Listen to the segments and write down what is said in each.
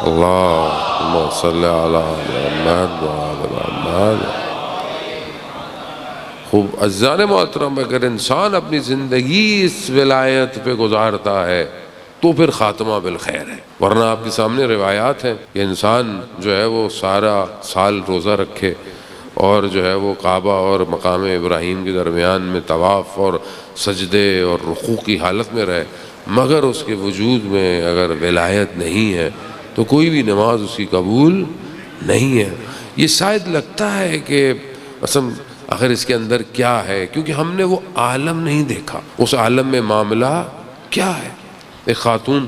اللہم صلی علی محمد وعلی محمد۔ خوب عزیزان محترم، اگر انسان اپنی زندگی اس ولایت پہ گزارتا ہے تو پھر خاتمہ بالخیر ہے، ورنہ آپ کے سامنے روایات ہیں کہ انسان جو ہے وہ سارا سال روزہ رکھے اور جو ہے وہ کعبہ اور مقام ابراہیم کے درمیان میں طواف اور سجدے اور رکوع کی حالت میں رہے، مگر اس کے وجود میں اگر ولایت نہیں ہے تو کوئی بھی نماز اس کی قبول نہیں ہے۔ یہ شاید لگتا ہے کہ مثلا آخر اس کے اندر کیا ہے، کیونکہ ہم نے وہ عالم نہیں دیکھا، اس عالم میں معاملہ کیا ہے۔ ایک خاتون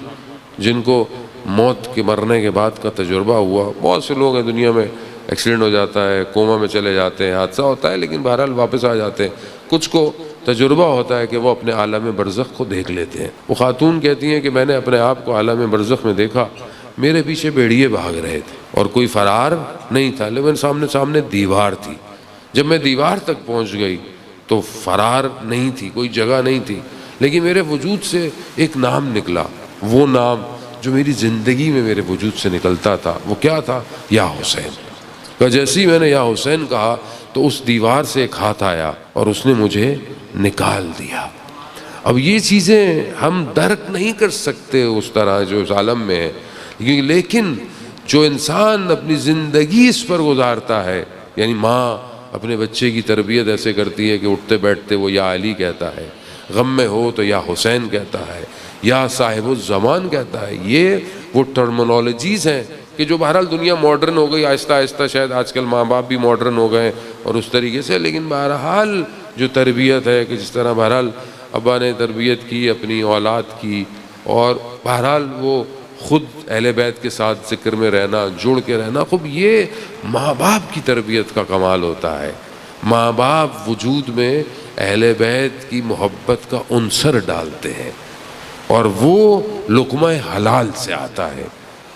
جن کو موت کے مرنے کے بعد کا تجربہ ہوا، بہت سے لوگ ہیں دنیا میں ایکسیڈنٹ ہو جاتا ہے، کوما میں چلے جاتے ہیں، حادثہ ہوتا ہے، لیکن بہرحال واپس آ جاتے ہیں، کچھ کو تجربہ ہوتا ہے کہ وہ اپنے عالم برزخ کو دیکھ لیتے ہیں۔ وہ خاتون کہتی ہیں کہ میں نے اپنے آپ کو عالم برزخ میں دیکھا، میرے پیچھے بھیڑیے بھاگ رہے تھے اور کوئی فرار نہیں تھا، لیکن سامنے دیوار تھی۔ جب میں دیوار تک پہنچ گئی تو فرار نہیں تھی، کوئی جگہ نہیں تھی، لیکن میرے وجود سے ایک نام نکلا، وہ نام جو میری زندگی میں میرے وجود سے نکلتا تھا وہ کیا تھا؟ یا حسین۔ کہ جیسے ہی میں نے یا حسین کہا تو اس دیوار سے ایک ہاتھ آیا اور اس نے مجھے نکال دیا۔ اب یہ چیزیں ہم درک نہیں کر سکتے اس طرح جو اس عالم میں ہے، لیکن جو انسان اپنی زندگی اس پر گزارتا ہے، یعنی ماں اپنے بچے کی تربیت ایسے کرتی ہے کہ اٹھتے بیٹھتے وہ یا علی کہتا ہے، غم میں ہو تو یا حسین کہتا ہے، یا صاحب الزمان کہتا ہے۔ یہ وہ ٹرمنالوجیز ہیں کہ جو بہرحال دنیا ماڈرن ہو گئی آہستہ آہستہ، شاید آج کل ماں باپ بھی ماڈرن ہو گئے اور اس طریقے سے، لیکن بہرحال جو تربیت ہے کہ جس طرح بہرحال ابا نے تربیت کی اپنی اولاد کی، اور بہرحال وہ خود اہل بیت کے ساتھ ذکر میں رہنا، جڑ کے رہنا، خوب یہ ماں باپ کی تربیت کا کمال ہوتا ہے۔ ماں باپ وجود میں اہل بیت کی محبت کا عنصر ڈالتے ہیں اور وہ لقمہ حلال سے آتا ہے۔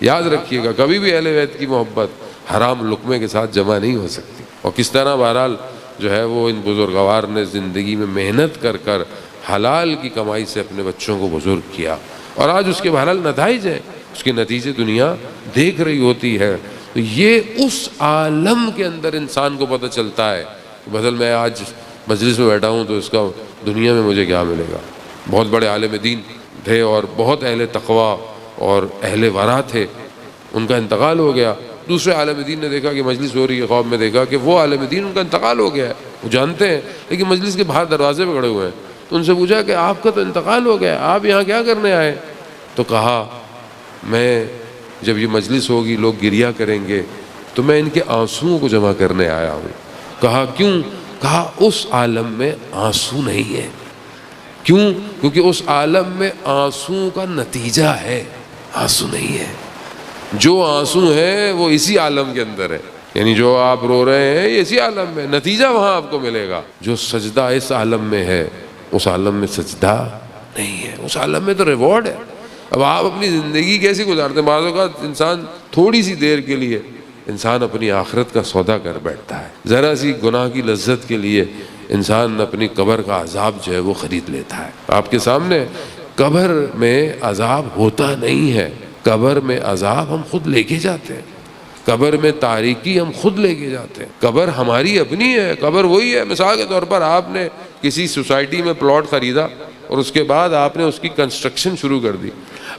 یاد رکھیے گا، کبھی بھی اہل بیت کی محبت حرام لقمے کے ساتھ جمع نہیں ہو سکتی۔ اور کس طرح بہرحال جو ہے وہ ان بزرگوار نے زندگی میں محنت کر کر حلال کی کمائی سے اپنے بچوں کو بزرگ کیا، اور آج اس کے بہرحال نتائج ہیں، اس کے نتیجے دنیا دیکھ رہی ہوتی ہے۔ تو یہ اس عالم کے اندر انسان کو پتہ چلتا ہے کہ مثلا میں آج مجلس میں بیٹھا ہوں تو اس کا دنیا میں مجھے کیا ملے گا۔ بہت بڑے عالم دین تھے اور بہت اہل تقویٰ اور اہل ورع تھے، ان کا انتقال ہو گیا۔ دوسرے عالم دین نے دیکھا کہ مجلس ہو رہی ہے، خواب میں دیکھا کہ وہ عالم دین ان کا انتقال ہو گیا ہے، وہ جانتے ہیں، لیکن مجلس کے باہر دروازے پہ کھڑے ہوئے ہیں۔ تو ان سے پوچھا کہ آپ کا تو انتقال ہو گیا، آپ یہاں کیا کرنے آئے؟ تو کہا میں جب یہ مجلس ہوگی لوگ گریہ کریں گے تو میں ان کے آنسوؤں کو جمع کرنے آیا ہوں۔ کہا کیوں؟ کہا اس عالم میں آنسو نہیں ہے۔ کیوں؟ کیونکہ اس عالم میں آنسو کا نتیجہ ہے، آنسو نہیں ہے۔ جو آنسو ہے وہ اسی عالم کے اندر ہے، یعنی جو آپ رو رہے ہیں یہ اسی عالم میں، نتیجہ وہاں آپ کو ملے گا۔ جو سجدہ اس عالم میں ہے اس عالم میں سجدہ نہیں ہے، اس عالم میں تو ریوارڈ ہے۔ اب آپ اپنی زندگی کیسے گزارتے ہیں؟ بعض اوقات انسان تھوڑی سی دیر کے لیے انسان اپنی آخرت کا سودا کر بیٹھتا ہے، ذرا سی گناہ کی لذت کے لیے انسان اپنی قبر کا عذاب جو ہے وہ خرید لیتا ہے۔ آپ کے سامنے قبر میں عذاب ہوتا نہیں ہے، قبر میں عذاب ہم خود لے کے جاتے ہیں، قبر میں تاریکی ہم خود لے کے جاتے ہیں۔ قبر ہماری اپنی ہے، قبر وہی ہے۔ مثال کے طور پر آپ نے کسی سوسائٹی میں پلاٹ خریدا اور اس کے بعد آپ نے اس کی کنسٹرکشن شروع کر دی۔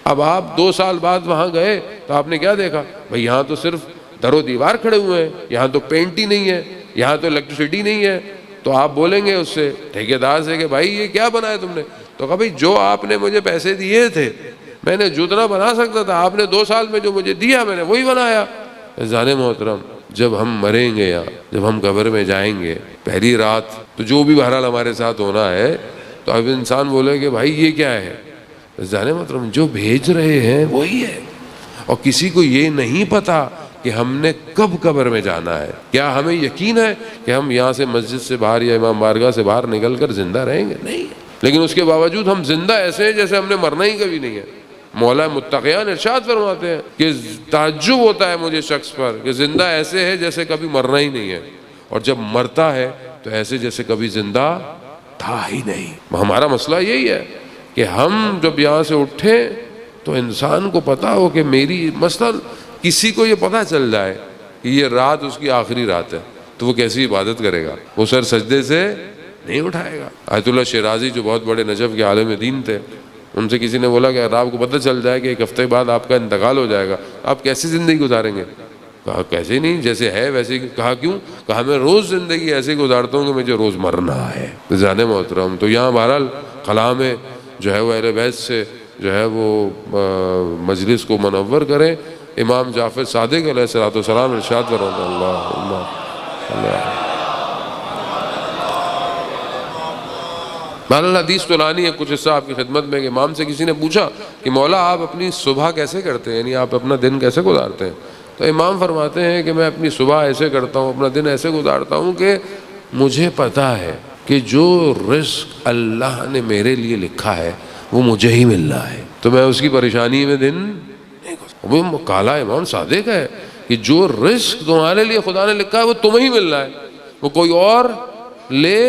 اب آپ 2 سال بعد وہاں گئے تو آپ نے کیا دیکھا؟ بھئی یہاں تو صرف در و دیوار کھڑے ہوئے ہیں، یہاں تو پینٹ ہی نہیں ہے، یہاں تو الیکٹریسٹی نہیں ہے۔ تو آپ بولیں گے اس سے ٹھیکیدار سے کہ بھائی یہ کیا بنایا تم نے؟ تو کہا بھئی جو آپ نے مجھے پیسے دیے تھے میں نے جتنا بنا سکتا تھا، آپ نے 2 سال میں جو مجھے دیا میں نے وہی بنایا۔ عزیزان محترم، جب ہم مریں گے یا جب ہم قبر میں جائیں گے پہلی رات تو جو بھی بہرحال ہمارے ساتھ ہونا ہے، تو اب انسان بولے کہ بھائی یہ کیا ہے؟ عزیزان محترم، جو بھیج رہے ہیں وہی ہے، اور کسی کو یہ نہیں پتا کہ ہم نے کب قبر میں جانا ہے۔ کیا ہمیں یقین ہے کہ ہم یہاں سے مسجد سے باہر یا امام بارگاہ سے باہر نکل کر زندہ رہیں گے؟ نہیں، لیکن اس کے باوجود ہم زندہ ایسے ہیں جیسے ہم نے مرنا ہی کبھی نہیں ہے۔ مولا متقیان ارشاد فرماتے ہیں کہ تعجب ہوتا ہے مجھے شخص پر کہ زندہ ایسے ہے جیسے کبھی مرنا ہی نہیں ہے، اور جب مرتا ہے تو ایسے جیسے کبھی زندہ تھا ہی نہیں۔ ہمارا مسئلہ یہی ہے کہ ہم جب یہاں سے اٹھیں تو انسان کو پتا ہو کہ میری مثلا کسی کو یہ پتہ چل جائے کہ یہ رات اس کی آخری رات ہے تو وہ کیسی عبادت کرے گا؟ وہ سر سجدے سے نہیں اٹھائے گا۔ آیت اللہ شیرازی جو بہت بڑے نجف کے عالم دین تھے، ان سے کسی نے بولا کہ اگر آپ کو پتہ چل جائے کہ ایک ہفتے بعد آپ کا انتقال ہو جائے گا آپ کیسی زندگی گزاریں گے؟ کہا کیسے نہیں، جیسے ہے ویسے ہی۔ کہا کیوں؟ کہا میں روز زندگی ایسے گزارتا ہوں کہ مجھے روز مرنا ہے۔ جان محترم، تو یہاں بہرحال کلام جو ہے وہ اہل بیت سے جو ہے وہ مجلس کو منور کریں۔ امام جعفر صادق علیہ السلام ارشاد فرماتے ہیں اللہ بہرحال حدیث تو لانی ہے کچھ حصہ آپ کی خدمت میں کہ امام سے کسی نے پوچھا کہ مولا آپ اپنی صبح کیسے کرتے ہیں، یعنی آپ اپنا دن کیسے گزارتے ہیں؟ تو امام فرماتے ہیں کہ میں اپنی صبح ایسے کرتا ہوں، اپنا دن ایسے گزارتا ہوں کہ مجھے پتا ہے کہ جو رزق اللہ نے میرے لیے لکھا ہے وہ مجھے ہی ملنا ہے، تو میں اس کی پریشانی میں دن نہیں گزارتا۔ وہ کالا امام صادق ہے کہ جو رزق تمہارے لیے خدا نے لکھا ہے وہ تمہیں ہی ملنا ہے، وہ کوئی اور لے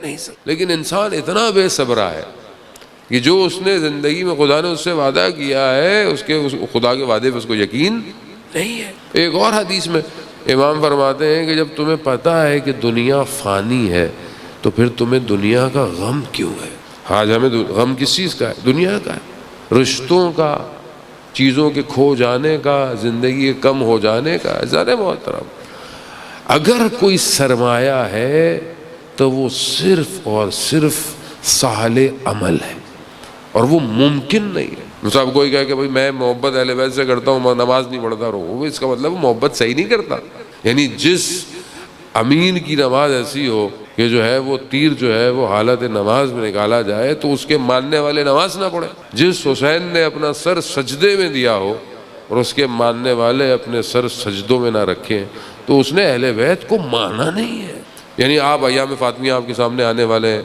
نہیں سکتا۔ لیکن انسان اتنا بے صبرا ہے کہ جو اس نے زندگی میں خدا نے اس سے وعدہ کیا ہے اس خدا کے وعدے پہ اس کو یقین نہیں ہے۔ ایک اور حدیث میں امام فرماتے ہیں کہ جب تمہیں پتہ ہے کہ دنیا فانی ہے تو پھر تمہیں دنیا کا غم کیوں ہے؟ آج ہمیں غم کس چیز کا ہے؟ دنیا کا ہے، رشتوں کا، چیزوں کے کھو جانے کا، زندگی کے کم ہو جانے کا۔ ذرا محترم، اگر کوئی سرمایہ ہے تو وہ صرف اور صرف سہل عمل ہے اور وہ ممکن نہیں ہے۔ صاحب کوئی کہے کہ بھائی میں محبت اہل بیت سے کرتا ہوں، نماز نہیں پڑھتا رہو، اس کا مطلب وہ محبت صحیح نہیں کرتا۔ یعنی جس امین کی نماز ایسی ہو کہ جو ہے وہ تیر جو ہے وہ حالت نماز میں نکالا جائے تو اس کے ماننے والے نماز نہ پڑھیں۔ جس حسین نے اپنا سر سجدے میں دیا ہو اور اس کے ماننے والے اپنے سر سجدوں میں نہ رکھیں تو اس نے اہل بیت کو مانا نہیں ہے۔ یعنی آپ ایام فاطمیہ آپ کے سامنے آنے والے ہیں،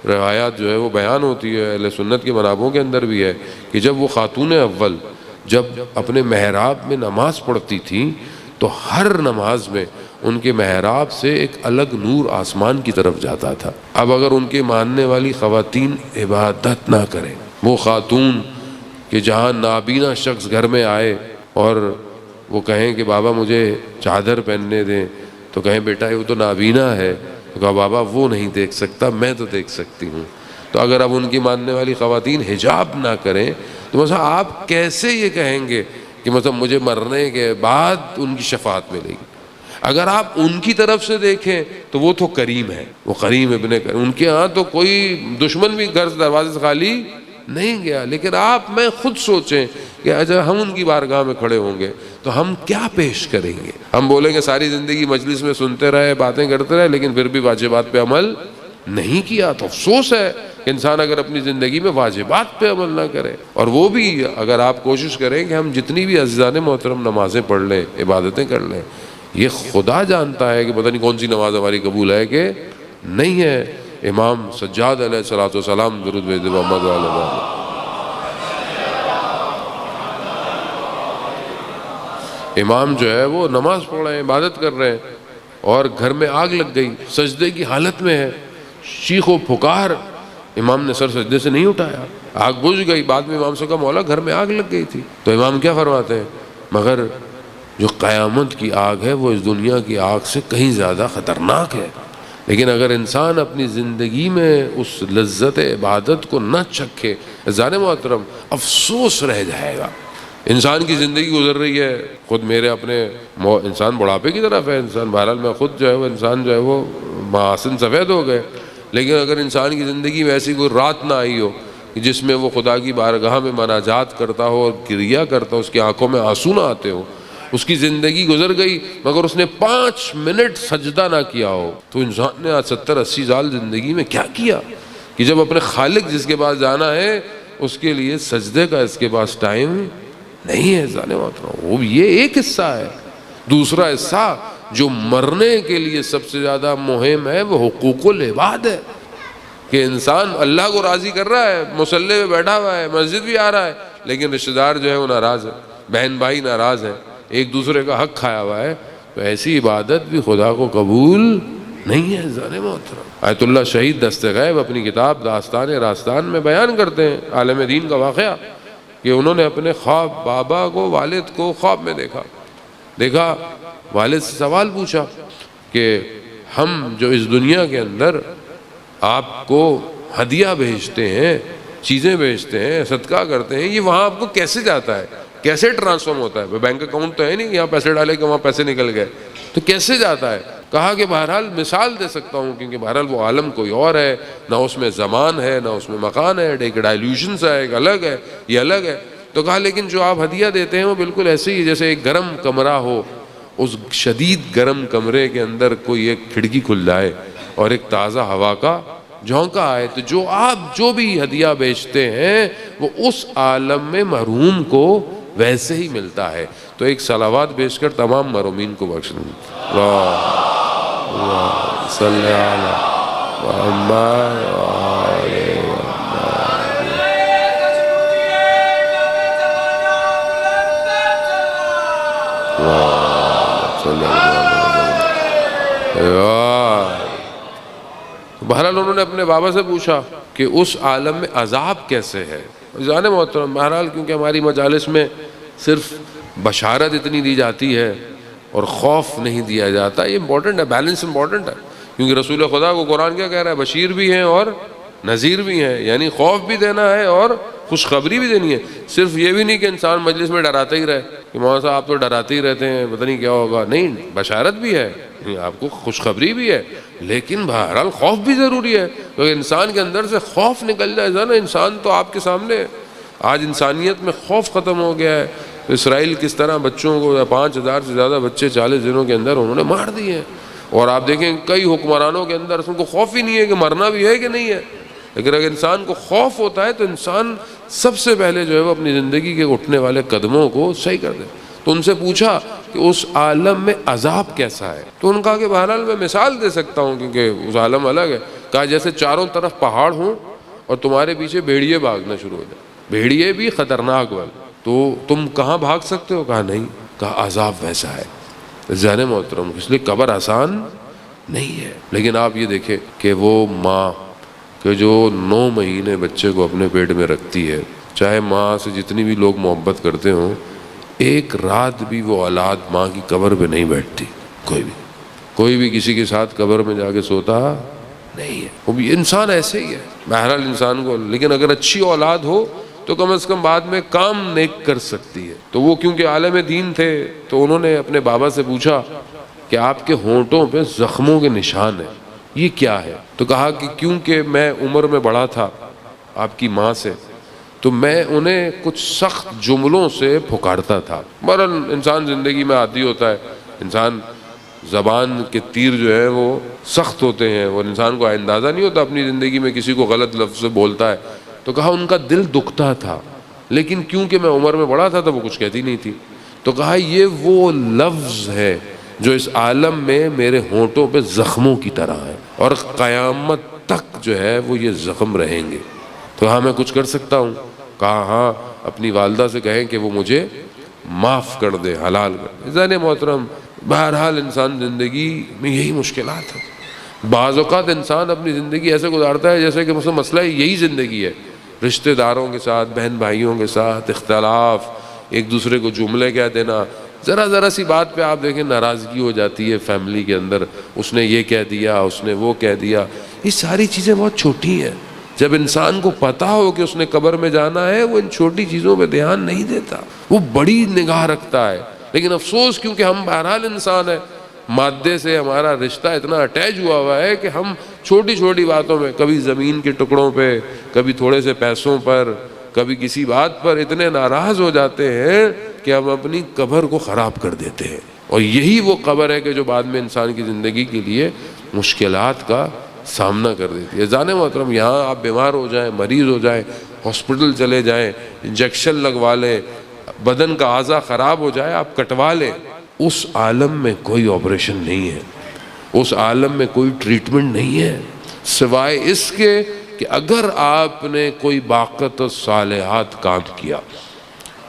روایات جو ہے وہ بیان ہوتی ہے، اہل سنت کے منابوں کے اندر بھی ہے کہ جب وہ خاتون اول جب اپنے محراب میں نماز پڑھتی تھیں تو ہر نماز میں ان کے محراب سے ایک الگ نور آسمان کی طرف جاتا تھا۔ اب اگر ان کے ماننے والی خواتین عبادت نہ کریں، وہ خاتون کہ جہاں نابینا شخص گھر میں آئے اور وہ کہیں کہ بابا مجھے چادر پہننے دیں تو کہیں بیٹا وہ تو نابینا ہے، تو کہا بابا وہ نہیں دیکھ سکتا، میں تو دیکھ سکتی ہوں۔ تو اگر اب ان کی ماننے والی خواتین حجاب نہ کریں تو مثلا آپ کیسے یہ کہیں گے کہ مثلا مجھے مرنے کے بعد ان کی شفاعت ملے گی؟ اگر آپ ان کی طرف سے دیکھیں تو وہ تو کریم ہے، وہ کریم ابن کریم، ان کے ہاں تو کوئی دشمن بھی گھر دروازے سے خالی نہیں گیا۔ لیکن آپ میں خود سوچیں کہ اگر ہم ان کی بارگاہ میں کھڑے ہوں گے تو ہم کیا پیش کریں گے؟ ہم بولیں گے ساری زندگی مجلس میں سنتے رہے، باتیں کرتے رہے، لیکن پھر بھی واجبات پہ عمل نہیں کیا تو افسوس ہے کہ انسان اگر اپنی زندگی میں واجبات پہ عمل نہ کرے۔ اور وہ بھی اگر آپ کوشش کریں کہ ہم جتنی بھی عزیزان محترم نمازیں پڑھ لیں، عبادتیں کر لیں، یہ خدا جانتا ہے کہ پتہ نہیں کون سی نماز ہماری قبول ہے کہ نہیں ہے۔ امام سجاد علیہ السلام درود بھیج دے محمد علیہ وسلم۔ امام جو ہے وہ نماز پڑھ رہے ہیں، عبادت کر رہے ہیں اور گھر میں آگ لگ گئی، سجدے کی حالت میں ہے، چیخ و پکار، امام نے سر سجدے سے نہیں اٹھایا، آگ بجھ گئی۔ بعد میں امام سے کہا مولا گھر میں آگ لگ گئی تھی، تو امام کیا فرماتے ہیں؟ مگر جو قیامت کی آگ ہے وہ اس دنیا کی آگ سے کہیں زیادہ خطرناک ہے۔ لیکن اگر انسان اپنی زندگی میں اس لذت عبادت کو نہ چکھے، عزیزان محترم، افسوس رہ جائے گا۔ انسان کی زندگی گزر رہی ہے، خود میرے اپنے انسان بڑھاپے کی طرف ہے، انسان بہرحال میں خود جو ہے وہ انسان جو ہے وہ محاسن سفید ہو گئے، لیکن اگر انسان کی زندگی میں ایسی کوئی رات نہ آئی ہو جس میں وہ خدا کی بارگاہ میں مناجات کرتا ہو اور گریہ کرتا ہو، اس کی آنکھوں میں آنسو نہ آتے ہو، اس کی زندگی گزر گئی مگر اس نے 5 منٹ سجدہ نہ کیا ہو، تو انسان نے 70-80 سال زندگی میں کیا کیا کہ جب اپنے خالق جس کے پاس جانا ہے اس کے لیے سجدے کا اس کے پاس ٹائم نہیں ہے۔ جانے وہ یہ ایک حصہ ہے۔ دوسرا حصہ جو مرنے کے لیے سب سے زیادہ مہم ہے وہ حقوق العباد ہے کہ انسان اللہ کو راضی کر رہا ہے، مصلی پہ بیٹھا ہوا ہے، مسجد بھی آ رہا ہے، لیکن رشتہ دار جو ہے وہ ناراض ہے، بہن بھائی ناراض ہے، ایک دوسرے کا حق کھایا ہوا ہے، تو ایسی عبادت بھی خدا کو قبول نہیں ہے۔ جانے محترم، آیت اللہ شہید دست غیب اپنی کتاب داستان راستان میں بیان کرتے ہیں عالم دین کا واقعہ کہ انہوں نے اپنے خواب بابا کو والد کو خواب میں دیکھا والد سے سوال پوچھا کہ ہم جو اس دنیا کے اندر آپ کو ہدیہ بھیجتے ہیں، چیزیں بھیجتے ہیں، صدقہ کرتے ہیں، یہ وہاں آپ کو کیسے جاتا ہے، کیسے ٹرانسفارم ہوتا ہے؟ بینک اکاؤنٹ تو ہے نہیں یہاں پیسے ڈالے کہ وہاں پیسے نکل گئے، تو کیسے جاتا ہے؟ کہا کہ بہرحال مثال دے سکتا ہوں، کیونکہ بہرحال وہ عالم کوئی اور ہے، نہ اس میں زمان ہے نہ اس میں مکان ہے، ایک ڈائلیوشن ہے، ایک الگ ہے، یہ الگ ہے۔ تو کہا لیکن جو آپ ہدیہ دیتے ہیں وہ بالکل ایسے ہی جیسے ایک گرم کمرہ ہو، اس شدید گرم کمرے کے اندر کوئی ایک کھڑکی کھل جائے اور ایک تازہ ہوا کا جھونکا آئے، تو جو آپ جو بھی ہدیہ بیچتے ہیں وہ اس عالم میں محروم کو ویسے ہی ملتا ہے۔ تو ایک صلوات بیچ کر تمام محرومین کو بخش دیں۔ اللہ صلی علی محمد بہرحال انہوں نے اپنے بابا سے پوچھا کہ اس عالم میں عذاب کیسے ہے۔ جان محترم، بہرحال کیونکہ ہماری مجالس میں صرف بشارت اتنی دی جاتی ہے اور خوف نہیں دیا جاتا، یہ امپورٹنٹ ہے، بیلنس امپورٹنٹ ہے، کیونکہ رسول خدا کو قرآن کیا کہہ رہا ہے؟ بشیر بھی ہیں اور نذیر بھی ہیں، یعنی خوف بھی دینا ہے اور خوشخبری بھی دینی ہے۔ صرف یہ بھی نہیں کہ انسان مجلس میں ڈراتا ہی رہے کہ مولانا صاحب آپ تو ڈراتے ہی رہتے ہیں، پتہ نہیں کیا ہوگا، نہیں، بشارت بھی ہے، آپ کو خوشخبری بھی ہے، لیکن بہرحال خوف بھی ضروری ہے، کیونکہ انسان کے اندر سے خوف نکل جائے نا، انسان تو آپ کے سامنے ہے۔ آج انسانیت میں خوف ختم ہو گیا ہے۔ اسرائیل کس طرح بچوں کو 5000 سے زیادہ بچے 40 دنوں کے اندر انہوں نے مار دیے ہیں، اور آپ دیکھیں کئی حکمرانوں کے اندر ان کو خوف ہی نہیں ہے کہ مرنا بھی ہے کہ نہیں ہے۔ لیکن اگر انسان کو خوف ہوتا ہے تو انسان سب سے پہلے جو ہے وہ اپنی زندگی کے اٹھنے والے قدموں کو صحیح کر دے۔ تو ان سے پوچھا کہ اس عالم میں عذاب کیسا ہے، تو ان کہا کہ بہرحال میں مثال دے سکتا ہوں کیونکہ اس عالم الگ ہے۔ کہا جیسے چاروں طرف پہاڑ ہوں اور تمہارے پیچھے بھیڑیے بھاگنا شروع ہو جائے، بھیڑیے بھی خطرناک والے، تو تم کہاں بھاگ سکتے ہو؟ کہا نہیں۔ کہا عذاب ویسا ہے۔ ذہن محترم، اس لیے قبر آسان نہیں ہے، لیکن آپ یہ دیکھیں کہ وہ ماں کہ جو 9 مہینے بچے کو اپنے پیٹ میں رکھتی ہے، چاہے ماں سے جتنی بھی لوگ محبت کرتے ہوں، ایک رات بھی وہ اولاد ماں کی قبر پہ نہیں بیٹھتی، کوئی بھی کسی کے ساتھ قبر میں جا کے سوتا نہیں ہے۔ وہ بھی انسان ایسے ہی ہے بہرحال انسان کو، لیکن اگر اچھی اولاد ہو تو کم از کم بعد میں کام نیک کر سکتی ہے۔ تو وہ کیونکہ عالم دین تھے تو انہوں نے اپنے بابا سے پوچھا کہ آپ کے ہونٹوں پہ زخموں کے نشان ہیں، یہ کیا ہے؟ تو کہا کہ کیونکہ میں عمر میں بڑا تھا آپ کی ماں سے، تو میں انہیں کچھ سخت جملوں سے پھکارتا تھا۔ بہرحال انسان زندگی میں عادی ہوتا ہے، انسان زبان کے تیر جو ہیں وہ سخت ہوتے ہیں اور انسان کو اندازہ نہیں ہوتا اپنی زندگی میں کسی کو غلط لفظ سے بولتا ہے۔ تو کہا ان کا دل دکھتا تھا، لیکن کیونکہ میں عمر میں بڑا تھا تو وہ کچھ کہتی نہیں تھی۔ تو کہا یہ وہ لفظ ہے جو اس عالم میں میرے ہونٹوں پہ زخموں کی طرح ہے، اور قیامت تک جو ہے وہ یہ زخم رہیں گے۔ تو ہاں میں کچھ کر سکتا ہوں؟ کہا ہاں، اپنی والدہ سے کہیں کہ وہ مجھے معاف کر دے، حلال کر دے۔ ذہن محترم، بہرحال انسان زندگی میں یہی مشکلات ہیں۔ بعض اوقات انسان اپنی زندگی ایسے گزارتا ہے جیسے کہ مسئلہ یہی زندگی ہے، رشتہ داروں کے ساتھ، بہن بھائیوں کے ساتھ اختلاف، ایک دوسرے کو جملے کہہ دینا، ذرا سی بات پہ آپ دیکھیں ناراضگی ہو جاتی ہے فیملی کے اندر، اس نے یہ کہہ دیا، اس نے وہ کہہ دیا۔ یہ ساری چیزیں بہت چھوٹی ہیں، جب انسان کو پتا ہو کہ اس نے قبر میں جانا ہے وہ ان چھوٹی چیزوں پہ دھیان نہیں دیتا، وہ بڑی نگاہ رکھتا ہے۔ لیکن افسوس کیونکہ ہم بہرحال انسان ہیں، مادے سے ہمارا رشتہ اتنا اٹیچ ہوا ہے کہ ہم چھوٹی باتوں میں، کبھی زمین کے ٹکڑوں پہ، کبھی تھوڑے سے پیسوں پر، کبھی کسی بات پر اتنے ناراض ہو جاتے ہیں کہ ہم اپنی قبر کو خراب کر دیتے ہیں، اور یہی وہ قبر ہے کہ جو بعد میں انسان کی زندگی کے لیے مشکلات کا سامنا کر دیتی ہے۔ جانے محترم، یہاں آپ بیمار ہو جائیں، مریض ہو جائیں، ہاسپٹل چلے جائیں، انجیکشن لگوا لیں، بدن کا اعضاء خراب ہو جائے آپ کٹوا لیں، اس عالم میں کوئی آپریشن نہیں ہے، اس عالم میں کوئی ٹریٹمنٹ نہیں ہے، سوائے اس کے کہ اگر آپ نے کوئی باقت و صالحات کام کیا،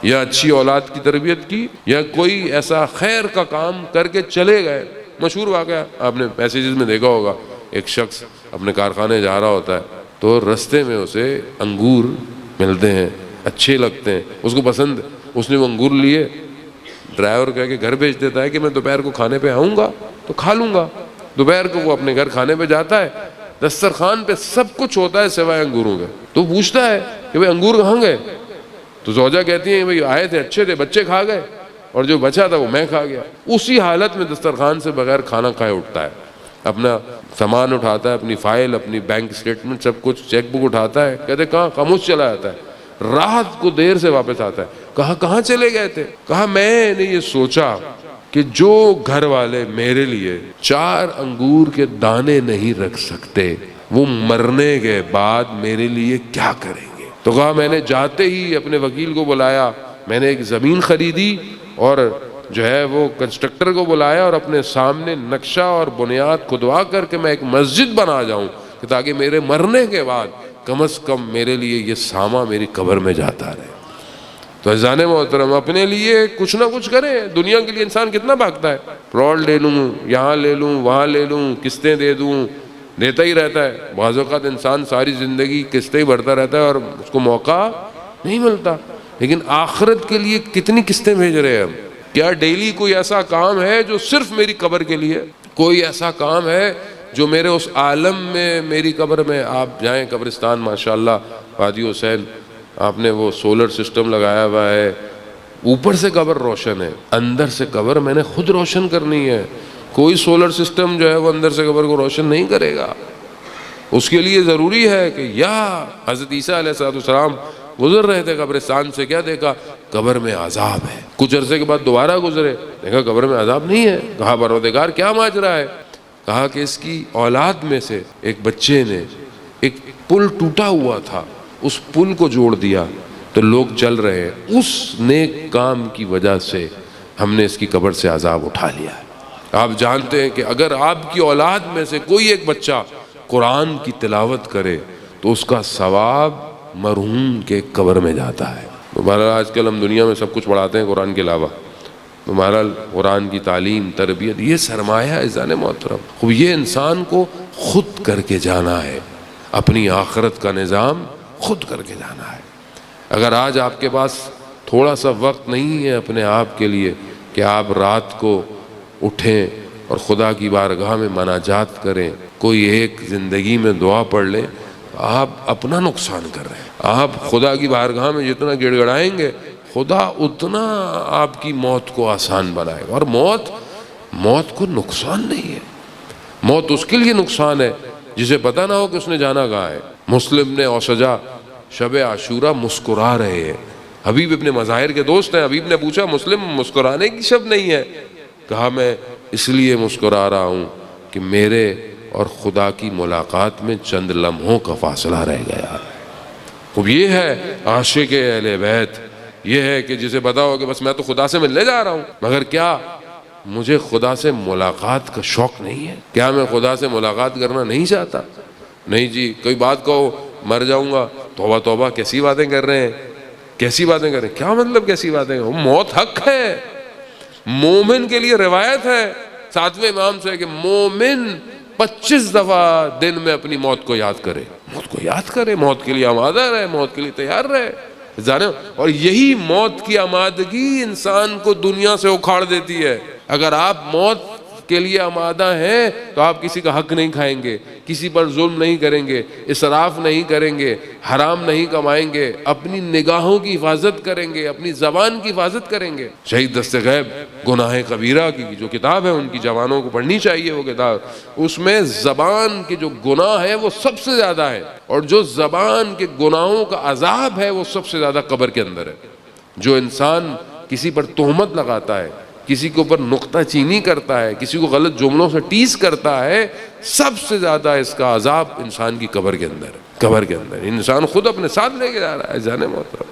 یا اچھی اولاد کی تربیت کی، یا کوئی ایسا خیر کا کام کر کے چلے گئے۔ مشہور واقعہ آپ نے میسیجز میں دیکھا ہوگا، ایک شخص اپنے کارخانے جا رہا ہوتا ہے تو رستے میں اسے انگور ملتے ہیں، اچھے لگتے ہیں، اس کو پسند ہے، اس نے وہ انگور لیے، ڈرائیور کہہ کے گھر بھیج دیتا ہے کہ میں دوپہر کو کھانے پہ آؤں گا تو کھا لوں گا۔ دوپہر کو وہ اپنے گھر کھانے پہ جاتا ہے، دسترخوان پہ سب کچھ ہوتا ہے سوائے انگوروں کے، تو پوچھتا ہے کہ بھئی انگور کہاں گئے؟ تو زوجہ کہتی ہیں کہ بھئی آئے تھے، اچھے تھے، بچے کھا گئے، اور جو بچا تھا وہ میں کھا گیا۔ اسی حالت میں دسترخوان سے بغیر کھانا کھائے اٹھتا ہے، اپنا سامان اٹھاتا ہے، اپنی فائل، اپنی بینک اسٹیٹمنٹ، سب کچھ، چیک بک اٹھاتا ہے، کہتے کہاں؟ خاموش چلا جاتا ہے، رات کو دیر سے واپس آتا ہے۔ کہا کہاں چلے گئے تھے؟ کہا میں نے یہ سوچا کہ جو گھر والے میرے لیے 4 انگور کے دانے نہیں رکھ سکتے، وہ مرنے کے بعد میرے لیے کیا کریں گے؟ تو کہا میں نے جاتے ہی اپنے وکیل کو بلایا، میں نے ایک زمین خریدی اور جو ہے وہ کنسٹرکٹر کو بلایا اور اپنے سامنے نقشہ اور بنیاد کھدوا کر کے میں ایک مسجد بنا جاؤں کہ تاکہ میرے مرنے کے بعد کم از کم میرے لیے یہ ساما میری قبر میں جاتا رہے۔ تو عزیزان محترم، اپنے لیے کچھ نہ کچھ کریں۔ دنیا کے لیے انسان کتنا بھاگتا ہے، پلاٹ لے لوں، یہاں لے لوں، وہاں لے لوں، قسطیں دے دوں، دیتا ہی رہتا ہے۔ بعض اوقات انسان ساری زندگی قسطیں ہی بھرتا رہتا ہے اور اس کو موقع نہیں ملتا۔ لیکن آخرت کے لیے کتنی قسطیں بھیج رہے ہیں ہم؟ کیا ڈیلی کوئی ایسا کام ہے جو صرف میری قبر کے لیے؟ کوئی ایسا کام ہے جو میرے اس عالم میں، میری قبر میں؟ آپ جائیں قبرستان، ماشاءاللہ وادی حسین، آپ نے وہ سولر سسٹم لگایا ہوا ہے، اوپر سے قبر روشن ہے، اندر سے قبر میں نے خود روشن کرنی ہے۔ کوئی سولر سسٹم جو ہے وہ اندر سے قبر کو روشن نہیں کرے گا۔ اس کے لیے ضروری ہے کہ یا حضرت عیسیٰ علیہ السلام گزر رہے تھے قبرستان سے، کیا دیکھا؟ قبر میں عذاب ہے۔ کچھ عرصے کے بعد دوبارہ گزرے، دیکھا قبر میں عذاب نہیں ہے۔ کہا پروردگار کیا ماجرا ہے؟ کہا کہ اس کی اولاد میں سے ایک بچے نے ایک پل ٹوٹا ہوا تھا، اس پل کو جوڑ دیا تو لوگ چل رہے ہیں، اس نیک کام کی وجہ سے ہم نے اس کی قبر سے عذاب اٹھا لیا ہے۔ آپ جانتے ہیں کہ اگر آپ کی اولاد میں سے کوئی ایک بچہ قرآن کی تلاوت کرے تو اس کا ثواب مرحوم کے قبر میں جاتا ہے۔ بہرحال آج کل ہم دنیا میں سب کچھ پڑھاتے ہیں قرآن کے علاوہ، بہرحال قرآن کی تعلیم، تربیت، یہ سرمایہ ہے عزیزان محترم۔ خوب یہ انسان کو خود کر کے جانا ہے، اپنی آخرت کا نظام خود کر کے جانا ہے۔ اگر آج آپ کے پاس تھوڑا سا وقت نہیں ہے اپنے آپ کے لیے کہ آپ رات کو اٹھیں اور خدا کی بارگاہ میں مناجات کریں، کوئی ایک زندگی میں دعا پڑھ لیں، آپ اپنا نقصان کر رہے ہیں۔ آپ خدا کی بارگاہ میں جتنا گڑ گڑائیں گے، خدا اتنا آپ کی موت کو آسان بنائے گا۔ اور موت کو نقصان نہیں ہے، موت اس کے لیے نقصان ہے جسے پتہ نہ ہو کہ اس نے جانا کہاں ہے۔ مسلم نے اوسجا شب عاشورہ مسکرا رہے ہیں، حبیب ابن مظاہر کے دوست ہیں۔ حبیب نے پوچھا مسلم مسکرانے کی شب نہیں ہے؟ کہا میں اس لیے مسکرا رہا ہوں کہ میرے اور خدا کی ملاقات میں چند لمحوں کا فاصلہ رہ گیا۔ اب یہ ہے عاشق اہل بیت، یہ ہے کہ جسے پتا ہو کہ بس میں تو خدا سے ملنے جا رہا ہوں، مگر کیا مجھے خدا سے ملاقات کا شوق نہیں ہے؟ کیا میں خدا سے ملاقات کرنا نہیں چاہتا؟ نہیں جی، کوئی بات کہو مر جاؤں گا، توبہ توبہ کیسی باتیں کر رہے ہیں، کیسی باتیں کر رہے ہیں؟ کیا مطلب کیسی باتیں کر رہے ہیں؟ موت حق ہے۔ مومن کے لیے روایت ہے 7ویں امام سے کہ مومن 25 دفعہ دن میں اپنی موت کو یاد کرے، موت کو یاد کرے، موت کے لیے آمادہ رہے، موت کے لیے تیار رہے۔ اور یہی موت کی آمادگی انسان کو دنیا سے اکھاڑ دیتی ہے۔ اگر آپ موت کے لیے آمادہ ہیں تو آپ کسی کا حق نہیں کھائیں گے، کسی پر ظلم نہیں کریں گے، اسراف نہیں کریں گے، حرام نہیں کمائیں گے، اپنی نگاہوں کی حفاظت کریں گے، اپنی زبان کی حفاظت کریں گے۔ شہید دست غیب گناہ کبیرہ کی جو کتاب ہے، ان کی جوانوں کو پڑھنی چاہیے وہ کتاب، اس میں زبان کے جو گناہ ہے وہ سب سے زیادہ ہے، اور جو زبان کے گناہوں کا عذاب ہے وہ سب سے زیادہ قبر کے اندر ہے۔ جو انسان کسی پر تہمت لگاتا ہے، کسی کے اوپر نقطہ چینی کرتا ہے، کسی کو غلط جملوں سے ٹیز کرتا ہے، سب سے زیادہ اس کا عذاب انسان کی قبر کے اندر ہے۔ قبر کے اندر انسان خود اپنے ساتھ لے کے جا رہا ہے جانے محترم،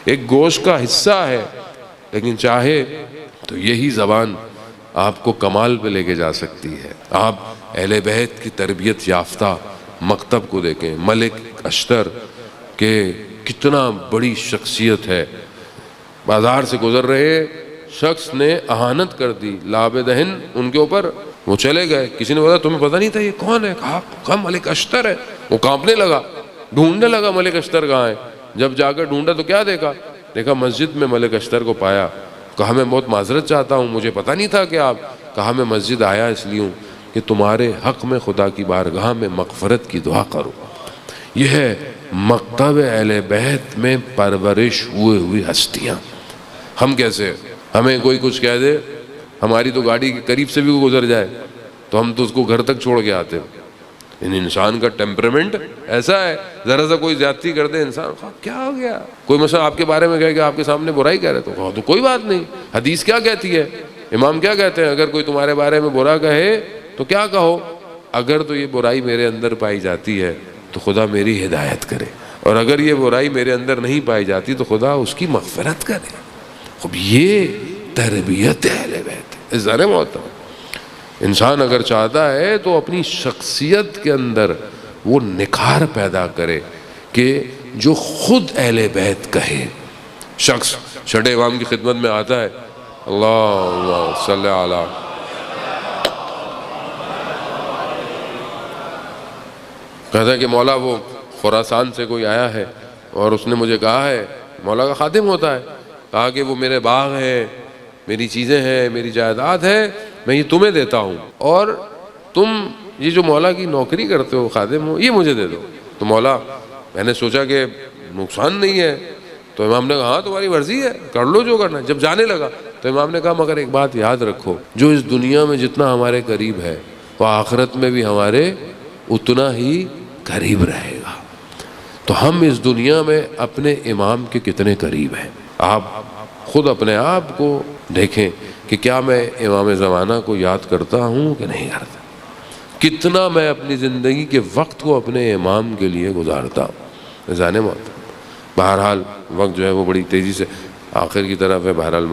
ایک گوشت کا حصہ ہے، لیکن چاہے تو یہی زبان آپ کو کمال پہ لے کے جا سکتی ہے۔ آپ اہل بیت کی تربیت یافتہ مکتب کو دیکھیں، ملک اشتر کہ کتنا بڑی شخصیت ہے، بازار سے گزر رہے شخص نے اہانت کر دی، لاب دہن ان کے اوپر، وہ چلے گئے، کسی نے بولا تمہیں پتہ نہیں تھا یہ کون ہے؟ کہا ملک اشتر ہے۔ وہ کانپنے لگا، ڈھونڈنے لگا ملک اشتر کہاں ہے، جب جا کر ڈھونڈا تو کیا دیکھا؟ دیکھا مسجد میں ملک اشتر کو پایا. کہا میں بہت معذرت چاہتا ہوں، مجھے پتہ نہیں تھا کہ آپ. کہا میں مسجد آیا اس لیے ہوں کہ تمہارے حق میں خدا کی بارگاہ میں مغفرت کی دعا کروں. یہ ہے مکتب اہل بیت میں پرورش ہوئی ہستیاں. ہم کیسے؟ ہمیں کوئی کچھ کہہ دے، ہماری تو گاڑی کے قریب سے بھی گزر جائے تو ہم تو اس کو گھر تک چھوڑ کے آتے. ان انسان کا ٹیمپرمنٹ ایسا ہے، ذرا سا کوئی زیادتی کر دے انسان کیا ہو گیا. کوئی مثلا آپ کے بارے میں کہے کہ آپ کے سامنے برائی کہہ رہے تو کوئی بات نہیں. حدیث کیا کہتی ہے؟ امام کیا کہتے ہیں؟ اگر کوئی تمہارے بارے میں برا کہے تو کیا کہو؟ اگر تو یہ برائی میرے اندر پائی جاتی ہے تو خدا میری ہدایت کرے، اور اگر یہ برائی میرے اندر نہیں پائی جاتی تو خدا اس کی مغفرت کرے. اب یہ تربیت اہل بیت. ذرا محترم، انسان اگر چاہتا ہے تو اپنی شخصیت کے اندر وہ نکھار پیدا کرے کہ جو خود اہل بیت کہے. شخص چھٹے امام کی خدمت میں آتا ہے، اللہ صلی علی، کہتا ہے کہ مولا وہ خراسان سے کوئی آیا ہے اور اس نے مجھے کہا ہے، مولا کا خادم ہوتا ہے، کہا کہ وہ میرے باغ ہیں، میری چیزیں ہیں، میری جائیداد ہے، میں یہ تمہیں دیتا ہوں، اور تم یہ جو مولا کی نوکری کرتے ہو، خادم ہو، یہ مجھے دے دو. تو مولا، میں نے سوچا کہ نقصان نہیں ہے، تو امام نے کہا ہاں تمہاری مرضی ہے، کر لو جو کرنا. جب جانے لگا تو امام نے کہا مگر ایک بات یاد رکھو، جو اس دنیا میں جتنا ہمارے قریب ہے وہ آخرت میں بھی ہمارے اتنا ہی قریب رہے گا. تو ہم اس دنیا میں اپنے امام کے کتنے قریب ہیں. آپ خود اپنے آپ کو دیکھیں کہ کیا میں امام زمانہ کو یاد کرتا ہوں کہ نہیں کرتا، کتنا میں اپنی زندگی کے وقت کو اپنے امام کے لیے گزارتا ہوں. جانے موت. بہرحال وقت جو ہے وہ بڑی تیزی سے آخر کی طرف ہے. بہرحال